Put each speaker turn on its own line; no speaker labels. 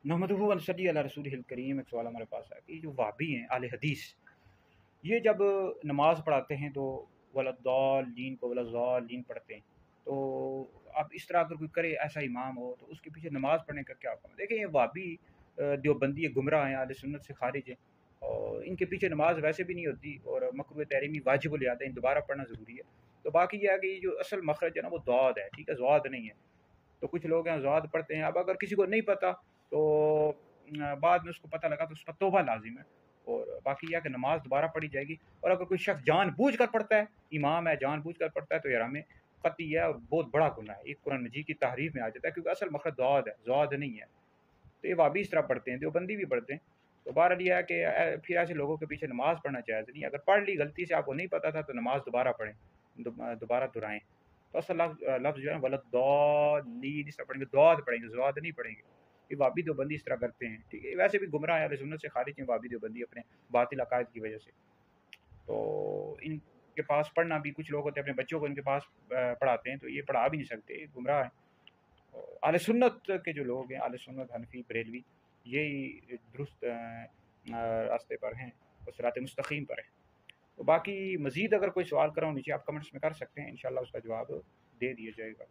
नहमदुहु व नसल्ली अला रसूलिहिल करीम। एक सवाल हमारे पास है कि जो वाबी हैं आले हदीस, ये जब नमाज पढ़ाते हैं तो वलद्दालीन को वलज़ालीन पढ़ते हैं, तो अब इस तरह अगर कोई करे ऐसा इमाम हो तो उसके पीछे नमाज पढ़ने का क्या हुक्म है? देखिए, ये वाबी देवबंदी गुमराह हैं, आले सुन्नत से खारिज हैं, और इनके पीछे नमाज वैसे भी नहीं होती, और मकरूह तहरीमी वाजिबुल याद है, दोबारा पढ़ना ज़रूरी है। तो बाकी ये है कि जो असल मखरज है ना वो दाद है, ठीक है, ज़वाद नहीं है। तो कुछ लोग हैं ज़वाद पढ़ते हैं। अब अगर किसी को नहीं पता तो बाद में उसको पता लगा तो उस पर तौबा लाजिम है, और बाकी यह कि नमाज दोबारा पढ़ी जाएगी। और अगर कोई शख्स जानबूझ कर पढ़ता है, इमाम है जानबूझ कर पढ़ता है, तो यार हमें कतई है और बहुत बड़ा गुनाह है, एक कुरान मजीद की तहरीफ में आ जाता है, क्योंकि असल मखरज ज़वाद है, ज़वाद नहीं है। तो ये वाबी इस तरह पढ़ते हैं, देवबंदी भी पढ़ते हैं। तो बहरहाल ये है कि फिर ऐसे लोगों के पीछे नमाज पढ़ना जायज़ नहीं। अगर पढ़ ली गलती से, आपको नहीं पता था, तो नमाज दोबारा पढ़ें, दोबारा दोहराएं। तो असल लफ्ज़ जो है वलद्दालीन इस तरह पढ़ेंगे, दौद पढ़ेंगे, ज़वाद नहीं पढ़ेंगे। ये वाबी देवबंदी इस तरह करते हैं, ठीक है। वैसे भी गुमराह है, अहले सुन्नत से खारिज हैं वाबी देवबंदी अपने बातिल अकायद की वजह से। तो इनके पास पढ़ना भी, कुछ लोग होते हैं अपने बच्चों को इनके पास पढ़ाते हैं, तो ये पढ़ा भी नहीं सकते, ये गुमराह है। और आले सुन्नत के जो लोग हैं, आले सुन्नत हनफी बरेलवी, यही दुरुस्त रास्ते पर हैं और सिरात मुस्तकीम पर हैं। तो बाकी मज़ीद अगर कोई सवाल करो नीचे आप कमेंट्स में कर सकते हैं, इंशाल्लाह उसका जवाब दे दिया जाएगा।